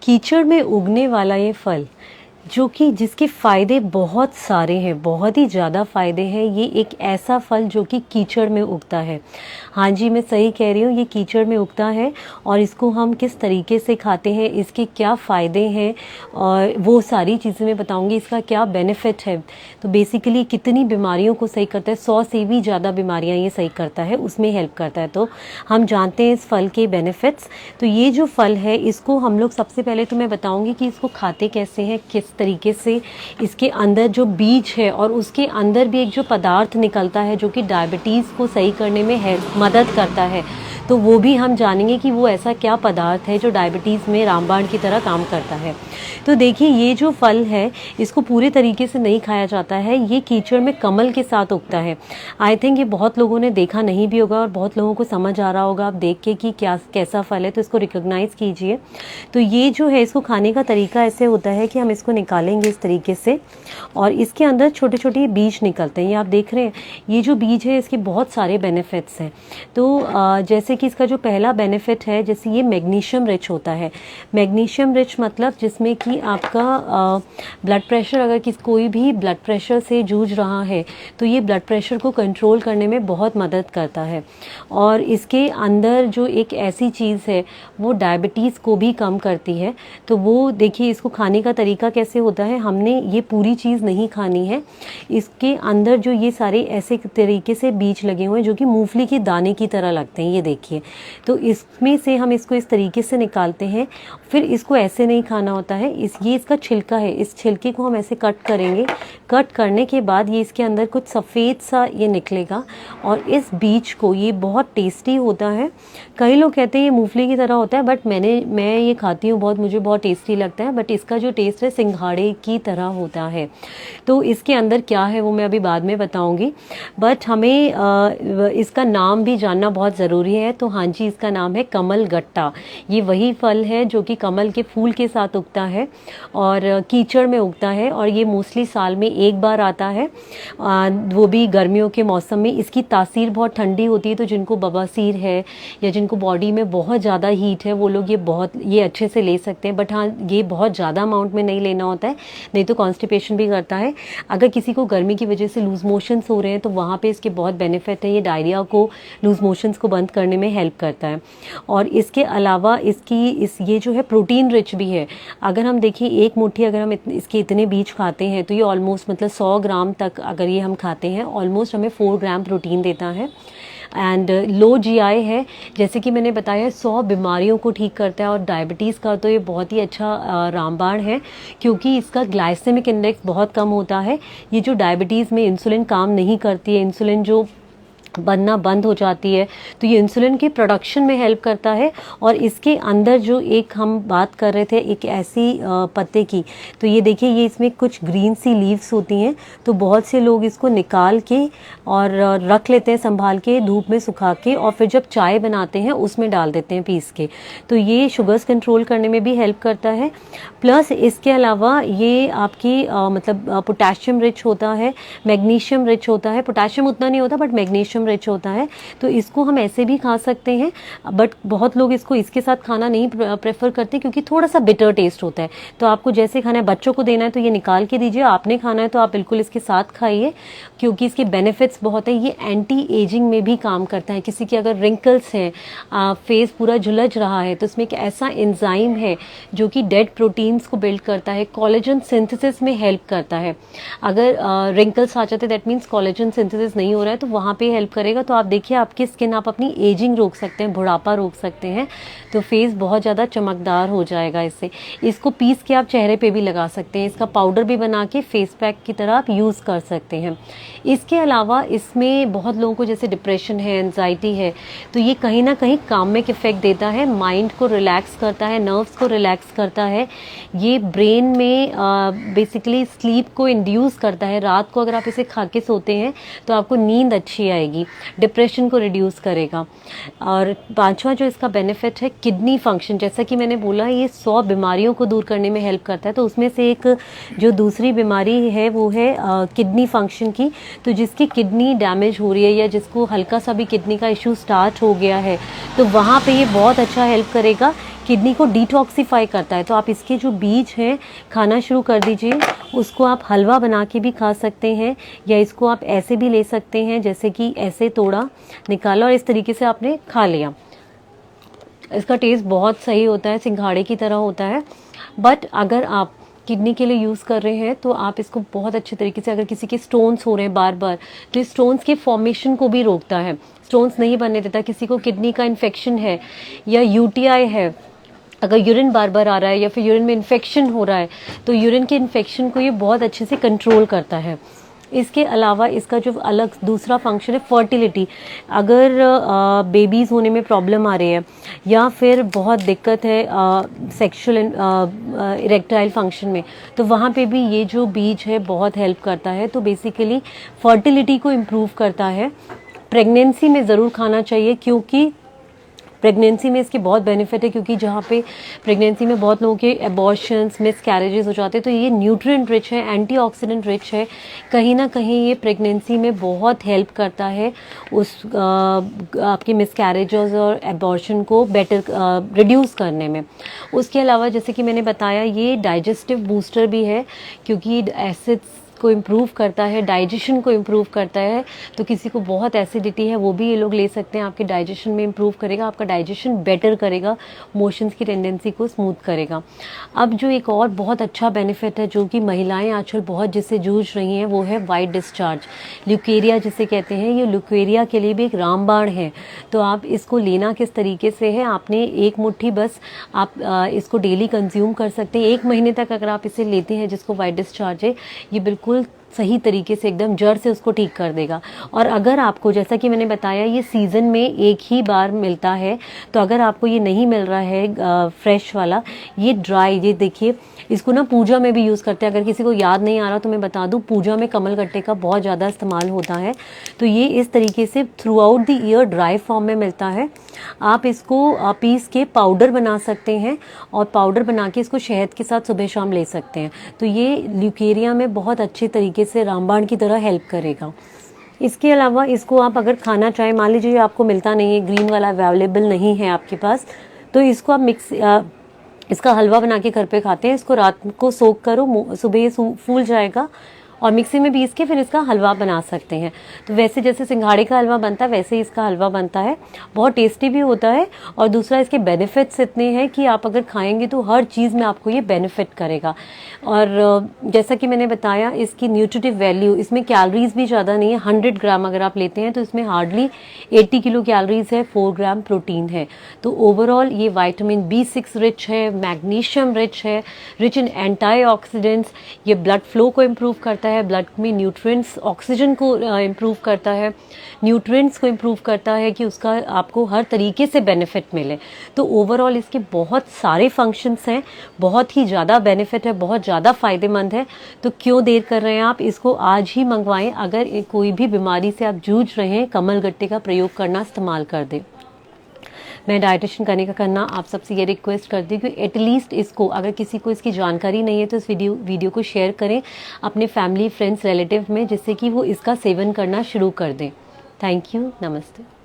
कीचड़ में उगने वाला ये फल जो कि जिसके फ़ायदे बहुत सारे हैं, बहुत ही ज़्यादा फ़ायदे हैं। ये एक ऐसा फल जो कि कीचड़ में उगता है। हाँ जी, मैं सही कह रही हूँ, ये कीचड़ में उगता है और इसको हम किस तरीके से खाते हैं, इसके क्या फ़ायदे हैं और वो सारी चीज़ें मैं बताऊँगी। इसका क्या बेनिफिट है, तो बेसिकली कितनी बीमारियों को सही करता है, 100 से भी ज़्यादा बीमारियाँ ये सही करता है, उसमें हेल्प करता है। तो हम जानते हैं इस फल के बेनिफिट्स। तो ये जो फल है इसको हम लोग सबसे पहले तो मैं बताऊँगी कि इसको खाते कैसे हैं, किस तरीके से। इसके अंदर जो बीज है और उसके अंदर भी एक जो पदार्थ निकलता है जो कि डायबिटीज़ को सही करने में मदद करता है, तो वो भी हम जानेंगे कि वो ऐसा क्या पदार्थ है जो डायबिटीज़ में रामबाण की तरह काम करता है। तो देखिए, ये जो फल है इसको पूरे तरीके से नहीं खाया जाता है, ये कीचड़ में कमल के साथ उगता है। आई थिंक ये बहुत लोगों ने देखा नहीं भी होगा और बहुत लोगों को समझ आ रहा होगा आप देख के कि क्या कैसा फल है, तो इसको रिकॉग्नाइज़ कीजिए। तो ये जो है इसको खाने का तरीका ऐसे होता है कि हम इसको निकालेंगे इस तरीके से और इसके अंदर छोटे छोटे बीज निकलते हैं। ये आप देख रहे हैं, ये जो बीज है इसके बहुत सारे बेनिफिट्स हैं। तो जैसे कि इसका जो पहला बेनिफिट है, जैसे ये मैग्नीशियम रिच होता है। मैग्नीशियम रिच मतलब जिसमें कि आपका ब्लड प्रेशर, अगर कोई भी ब्लड प्रेशर से जूझ रहा है तो ये ब्लड प्रेशर को कंट्रोल करने में बहुत मदद करता है। और इसके अंदर जो एक ऐसी चीज़ है वो डायबिटीज़ को भी कम करती है। तो वो देखिए, इसको खाने का तरीका कैसे होता है, हमने ये पूरी चीज़ नहीं खानी है। इसके अंदर जो ये सारे ऐसे तरीके से बीज लगे हुए हैं जो कि मूंगफली के दाने की तरह लगते हैं, ये देखिए। तो इसमें से हम इसको इस तरीके से निकालते हैं, फिर इसको ऐसे नहीं खाना होता है। ये इसका छिलका है, इस छिलके को हम ऐसे कट करेंगे। कट करने के बाद ये इसके अंदर कुछ सफ़ेद सा ये निकलेगा और इस बीज को, ये बहुत टेस्टी होता है। कई लोग कहते हैं ये मूंगफली की तरह होता है, बट मैं ये खाती हूँ, मुझे बहुत टेस्टी लगता है। बट इसका जो टेस्ट है सिंघाड़े की तरह होता है। तो इसके अंदर क्या है वो मैं अभी बाद में बताऊंगी, बट हमें इसका नाम भी जानना बहुत ज़रूरी है। तो हाँ जी, इसका नाम है कमल गट्टा। ये वही फल है जो कि कमल के फूल के साथ उगता है और कीचड़ में उगता है और ये मोस्टली साल में एक बार आता है, वो भी गर्मियों के मौसम में। इसकी तासीर बहुत ठंडी होती है, तो जिनको बवासीर है या जिनको बॉडी में बहुत ज़्यादा हीट है वो लोग ये अच्छे से ले सकते हैं। बट हाँ, ये बहुत ज़्यादा अमाउंट में नहीं लेना होता है, नहीं तो कॉन्स्टिपेशन भी करता है। अगर किसी को गर्मी की वजह से लूज मोशंस हो रहे हैं तो वहाँ पे इसके बहुत बेनिफिट है। ये डायरिया को, लूज मोशंस को बंद करने में हेल्प करता है। और इसके अलावा ये जो है प्रोटीन रिच भी है। अगर हम देखिए, एक मुट्ठी अगर हम इसके इतने बीज खाते हैं तो ये ऑलमोस्ट मतलब 100 ग्राम तक अगर ये हम खाते हैं, ऑलमोस्ट हमें 4 ग्राम प्रोटीन देता है। एंड लो जीआई है, जैसे कि मैंने बताया 100 बीमारियों को ठीक करता है। और डायबिटीज़ का तो ये बहुत ही अच्छा रामबाण है, क्योंकि इसका ग्लाइसेमिक इंडेक्स बहुत कम होता है। ये जो डायबिटीज़ में इंसुलिन काम नहीं करती है, इंसुलिन जो बनना बंद हो जाती है, तो ये इंसुलिन की प्रोडक्शन में हेल्प करता है। और इसके अंदर जो एक हम बात कर रहे थे एक ऐसी पत्ते की, तो ये देखिए, ये इसमें कुछ ग्रीन सी लीव्स होती हैं। तो बहुत से लोग इसको निकाल के और रख लेते हैं संभाल के, धूप में सुखा के, और फिर जब चाय बनाते हैं उसमें डाल देते हैं पीस के। तो ये शुगर्स कंट्रोल करने में भी हेल्प करता है। प्लस इसके अलावा ये आपकी मतलब पोटेशियम रिच होता है, मैग्नीशियम रिच होता है। पोटेशियम उतना नहीं होता बट मैग्नीशियम रिच होता है। तो इसको हम ऐसे भी खा सकते हैं, बट बहुत लोग इसको इसके साथ खाना नहीं प्रेफर करते क्योंकि थोड़ा सा बिटर टेस्ट होता है। तो आपको जैसे खाना है, बच्चों को देना है तो ये निकाल के दीजिए, आपने खाना है तो आप बिल्कुल इसके साथ खाइए, क्योंकि इसके बेनिफिट्स बहुत है। ये एंटी एजिंग में भी काम करता है। किसी के अगर रिंकल्स हैं, फेस पूरा झुलझ रहा है, तो इसमें एक ऐसा एंजाइम है जो कि डेड प्रोटीन्स को बिल्ड करता है, कोलेजन सिंथेसिस में हेल्प करता है। अगर रिंकल्स आ जाते दैट मीन्स कोलेजन सिंथेसिस नहीं हो रहा है, तो वहाँ पे हेल्प करेगा। तो आप देखिए, आपकी स्किन, आप अपनी एजिंग रोक सकते हैं, बुढ़ापा रोक सकते हैं, तो फेस बहुत ज़्यादा चमकदार हो जाएगा इससे। इसको पीस के आप चेहरे पे भी लगा सकते हैं, इसका पाउडर भी बना के फेस पैक की तरह आप यूज़ कर सकते हैं। इसके अलावा इसमें बहुत लोगों को जैसे डिप्रेशन है, एंजाइटी है, तो ये कहीं ना कहीं कामिक इफेक्ट देता है, माइंड को रिलैक्स करता है, नर्व्स को रिलैक्स करता है। ये ब्रेन में बेसिकली स्लीप को इंड्यूस करता है। रात को अगर आप इसे खा के सोते हैं तो आपको नींद अच्छी आएगी। करेगी, डिप्रेशन को रिड्यूस करेगा। और पांचवा जो इसका बेनिफिट है किडनी फंक्शन, जैसा कि मैंने बोला ये 100 बीमारियों को दूर करने में हेल्प करता है। तो उसमें से एक जो दूसरी बीमारी है वो है किडनी फंक्शन की। तो जिसकी किडनी डैमेज हो रही है या जिसको हल्का सा भी किडनी का इशू स्टार्ट हो गया है तो वहाँ पे ये बहुत अच्छा हेल्प करेगा, किडनी को डिटॉक्सिफाई करता है। तो आप इसके जो बीज हैं खाना शुरू कर दीजिए। उसको आप हलवा बना के भी खा सकते हैं या इसको आप ऐसे भी ले सकते हैं, जैसे कि ऐसे तोड़ा, निकाला और इस तरीके से आपने खा लिया। इसका टेस्ट बहुत सही होता है, सिंघाड़े की तरह होता है। बट अगर आप किडनी के लिए यूज़ कर रहे हैं तो आप इसको बहुत अच्छे तरीके से, अगर किसी के स्टोन्स हो रहे हैं बार बार, तो इस स्टोन्स के फॉर्मेशन को भी रोकता है, स्टोन्स नहीं बनने देता। किसी को किडनी का इन्फेक्शन है या यूटीआई है, अगर यूरिन बार बार आ रहा है या फिर यूरिन में इन्फेक्शन हो रहा है तो यूरिन के इन्फेक्शन को ये बहुत अच्छे से कंट्रोल करता है। इसके अलावा इसका जो अलग दूसरा फंक्शन है फर्टिलिटी, अगर बेबीज़ होने में प्रॉब्लम आ रही है या फिर बहुत दिक्कत है सेक्सुअल इरेक्टाइल फंक्शन में, तो वहाँ पे भी ये जो बीज है बहुत हेल्प करता है। तो बेसिकली फर्टिलिटी को इम्प्रूव करता है। प्रेगनेंसी में ज़रूर खाना चाहिए क्योंकि प्रेगनेंसी में इसके बहुत बेनिफिट है, क्योंकि जहाँ पे प्रेगनेंसी में बहुत लोगों के एबॉर्शंस, मिसकैरेजेस हो जाते हैं, तो ये न्यूट्रिएंट रिच है, एंटीऑक्सीडेंट रिच है। कहीं ना कहीं ये प्रेगनेंसी में बहुत हेल्प करता है उस आपके मिसकैरेजेस और एबॉर्शन को बेटर रिड्यूस करने में। उसके अलावा जैसे कि मैंने बताया ये डाइजेस्टिव बूस्टर भी है, क्योंकि एसिड्स को इम्प्रूव करता है, डाइजेशन को इम्प्रूव करता है। तो किसी को बहुत एसिडिटी है वो भी ये लोग ले सकते हैं, आपके डाइजेशन में इम्प्रूव करेगा, आपका डाइजेशन बेटर करेगा, मोशंस की टेंडेंसी को स्मूथ करेगा। अब जो एक और बहुत अच्छा बेनिफिट है जो कि महिलाएं आजकल बहुत जिससे जूझ रही हैं वो है वाइट डिस्चार्ज, ल्यूकेरिया जिसे कहते हैं। ये ल्यूकेरिया के लिए भी एक रामबाण है। तो आप इसको लेना किस तरीके से है, आपने एक मुट्ठी बस आप इसको डेली कंज्यूम कर सकते हैं। 1 महीने तक अगर आप इसे लेते हैं जिसको वाइट डिस्चार्ज है, ये बिल्कुल सही तरीके से एकदम जड़ से उसको ठीक कर देगा। और अगर आपको, जैसा कि मैंने बताया, ये सीज़न में एक ही बार मिलता है, तो अगर आपको ये नहीं मिल रहा है फ्रेश वाला, ये ड्राई, ये देखिए इसको ना पूजा में भी यूज़ करते हैं। अगर किसी को याद नहीं आ रहा तो मैं बता दूं, पूजा में कमल गट्टे का बहुत ज़्यादा इस्तेमाल होता है। तो ये इस तरीके से through out the year dry form में मिलता है। आप इसको पीस के पाउडर बना सकते हैं और पाउडर बना के इसको शहद के साथ सुबह शाम ले सकते हैं। तो ये ल्यूकेरिया में बहुत अच्छे तरीके से रामबाण की तरह हेल्प करेगा। इसके अलावा इसको आप अगर खाना चाहें, मान लीजिए आपको मिलता नहीं है, ग्रीन वाला अवेलेबल नहीं है आपके पास, तो इसको आप इसका हलवा बना के घर पे खाते हैं। इसको रात को सोक करो, सुबह ये फूल जाएगा और मिक्सी में पीस के फिर इसका हलवा बना सकते हैं। तो वैसे जैसे सिंघाड़े का हलवा बनता है वैसे ही इसका हलवा बनता है, बहुत टेस्टी भी होता है। और दूसरा इसके बेनिफिट्स इतने हैं कि आप अगर खाएंगे तो हर चीज़ में आपको ये बेनिफिट करेगा। और जैसा कि मैंने बताया इसकी न्यूट्रिटिव वैल्यू, इसमें कैलोरीज भी ज़्यादा नहीं है। 100 ग्राम अगर आप लेते हैं तो इसमें हार्डली 80 किलो कैलोरीज है, 4 ग्राम प्रोटीन है। तो ओवरऑल ये विटामिन B6 रिच है, मैग्नीशियम रिच है, रिच इन एंटीऑक्सीडेंट्स, ये ब्लड फ्लो को इम्प्रूव करता है, ब्लड में न्यूट्रिएंट्स, ऑक्सीजन को इम्प्रूव करता है, न्यूट्रिएंट्स को इम्प्रूव करता है कि उसका आपको हर तरीके से बेनिफिट मिले। तो ओवरऑल इसके बहुत सारे फंक्शंस हैं, बहुत ही ज़्यादा बेनिफिट है, बहुत ज़्यादा फ़ायदेमंद है। तो क्यों देर कर रहे हैं आप, इसको आज ही मंगवाएं। अगर कोई भी बीमारी से आप जूझ रहे हैं, कमल गट्टे का प्रयोग करना इस्तेमाल कर दें। मैं डाइटिशियन करना आप सबसे ये रिक्वेस्ट करती हूँ कि एटलीस्ट इसको, अगर किसी को इसकी जानकारी नहीं है तो इस वीडियो को शेयर करें अपने फैमिली, फ्रेंड्स, रिलेटिव में, जिससे कि वो इसका सेवन करना शुरू कर दें। थैंक यू, नमस्ते।